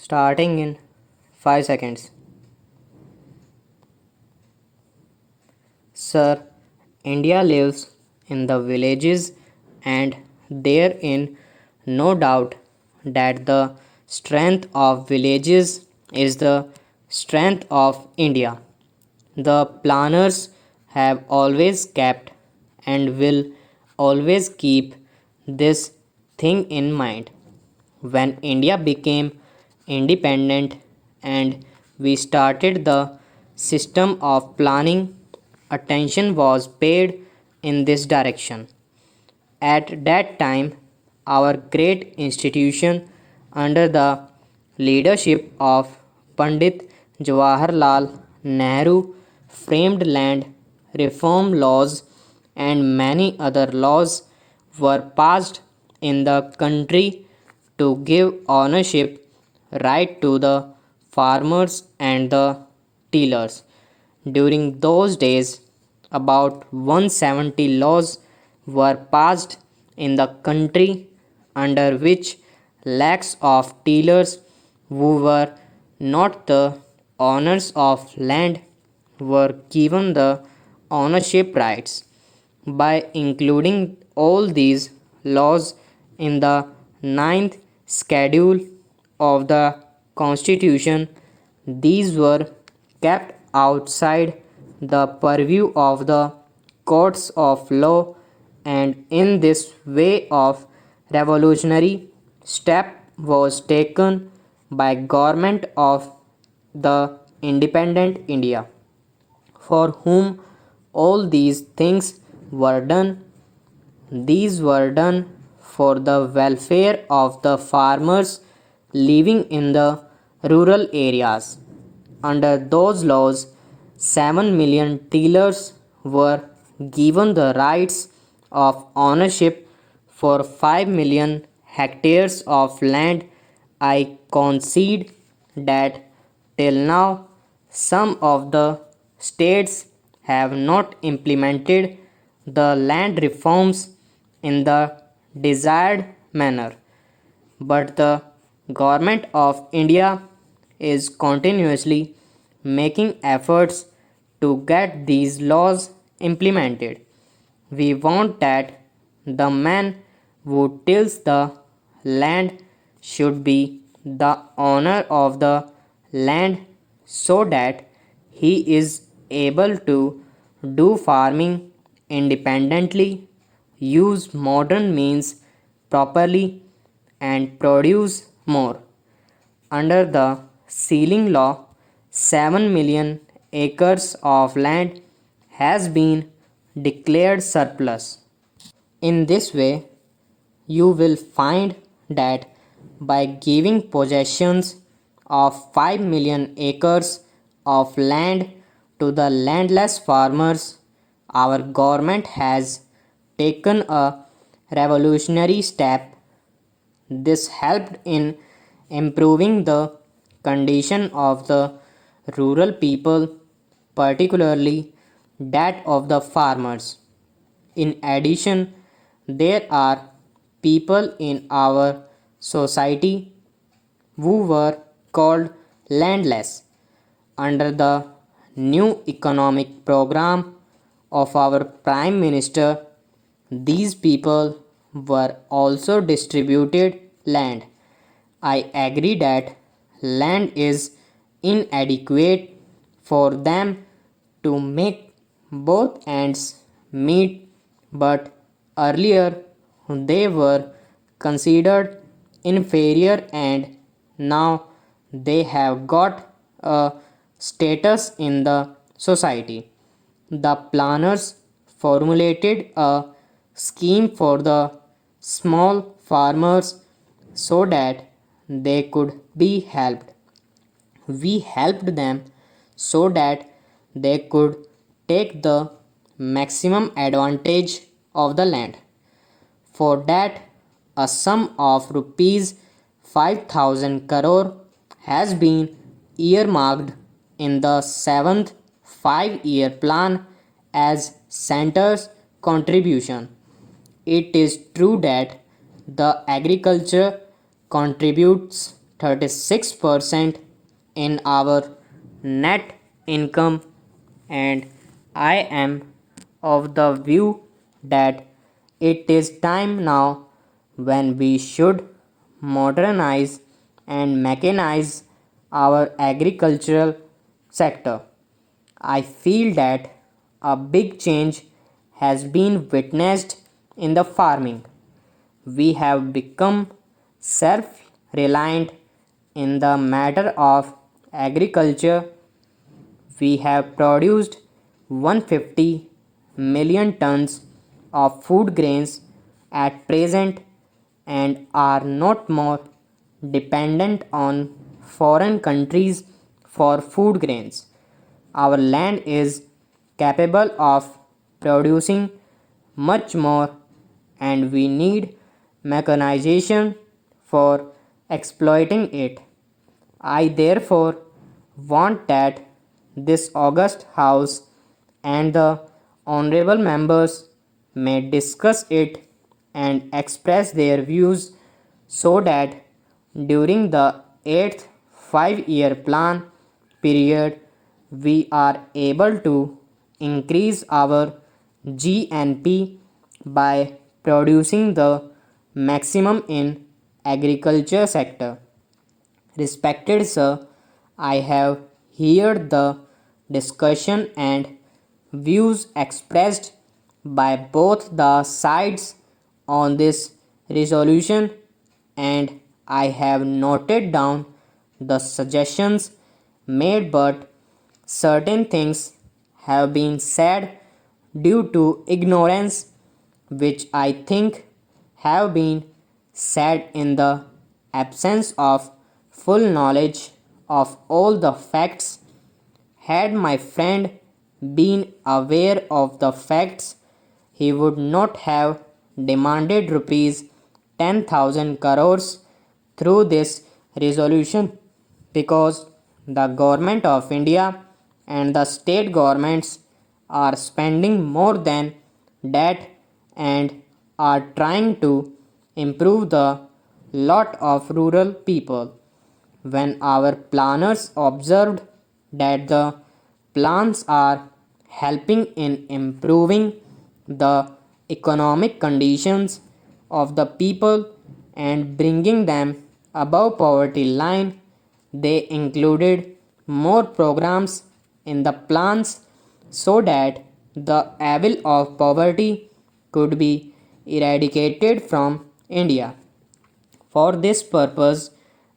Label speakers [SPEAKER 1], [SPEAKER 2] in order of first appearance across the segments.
[SPEAKER 1] Starting in 5 seconds. Sir, India lives in the villages, and therein no doubt that the strength of villages is the strength of India. The planners have always kept and will always keep this thing in mind. When India became independent and we started the system of planning, attention was paid in this direction. At that time, our great institution, under the leadership of Pandit Jawaharlal Nehru, framed land reform laws and many other laws were passed in the country to give ownership right to the farmers and the tillers. During those days, about 170 laws were passed in the country under which lakhs of tillers who were not the owners of land were given the ownership rights. By including all these laws in the ninth schedule of the Constitution, these were kept outside the purview of the courts of law, and in this way of revolutionary step was taken by government of the independent India, for whom all these things were done. These were done for the welfare of the farmers living in the rural areas. Under those laws, 7 million tillers were given the rights of ownership for 5 million hectares of land. I concede that till now some of the states have not implemented the land reforms in the desired manner, but the government of India is continuously making efforts to get these laws implemented. We want that the man who tills the land should be the owner of the land so that he is able to do farming independently, use modern means properly, and produce more. Under the ceiling law, 7 million acres of land has been declared surplus. In this way, you will find that by giving possessions of 5 million acres of land to the landless farmers, our government has taken a revolutionary step. This helped in improving the condition of the rural people, particularly that of the farmers. In addition, there are people in our society who were called landless. Under the new economic program of our Prime Minister, these people were also distributed land. I agree that land is inadequate for them to make both ends meet, but earlier they were considered inferior and now they have got a status in the society. The planners formulated a scheme for the small farmers so that they could be helped. We helped them so that they could take the maximum advantage of the land. For that, a sum of rupees 5,000 crore has been earmarked in the 7th 5-year plan as center's contribution. It is true that the agriculture contributes 36% in our net income, and I am of the view that it is time now when we should modernize and mechanize our agricultural sector. I feel that a big change has been witnessed in the farming. We have become self reliant in the matter of agriculture. We have produced 150 million tons of food grains at present and are not more dependent on foreign countries for food grains. Our land is capable of producing much more, and we need mechanization for exploiting it. I therefore want that this august House and the honorable members may discuss it and express their views so that during the 8th 5-year plan period we are able to increase our GNP by producing the maximum in agriculture sector. Respected sir, I have heard the discussion and views expressed by both the sides on this resolution, and I have noted down the suggestions made, but certain things have been said due to ignorance, which I think have been said in the absence of full knowledge of all the facts. Had my friend been aware of the facts, he would not have demanded rupees 10,000 crores through this resolution, because the government of India and the state governments are spending more than that and are trying to improve the lot of rural people. When our planners observed that the plans are helping in improving the economic conditions of the people and bringing them above poverty line, they included more programs in the plans so that the evil of poverty could be eradicated from India. For this purpose,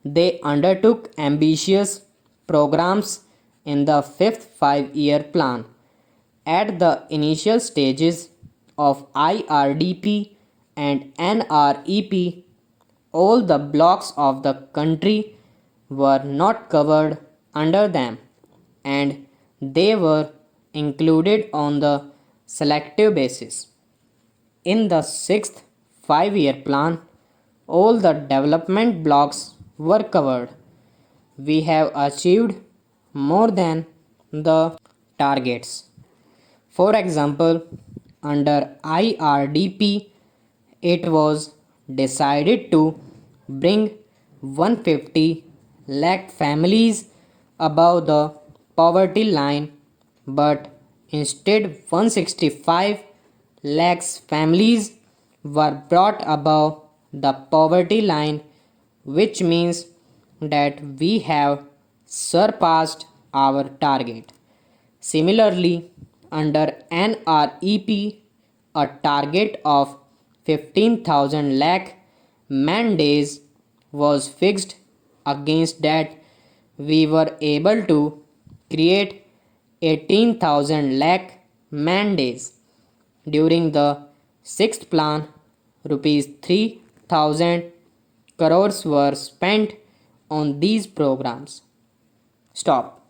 [SPEAKER 1] they undertook ambitious programs in the fifth 5-year plan. At the initial stages of IRDP and NREP, all the blocks of the country were not covered under them, and they were included on the selective basis. In the sixth 5-year plan, all the development blocks were covered. We have achieved more than the targets. For example, under IRDP, it was decided to bring 150 lakh families above the poverty line, but instead 165 lakhs families were brought above the poverty line, which means that we have surpassed our target. Similarly, under NREP, a target of 15,000 lakh man days was fixed. Against that, we were able to create 18,000 lakh man days. During the sixth plan, rupees 3,000 crores were spent on these programs. Stop.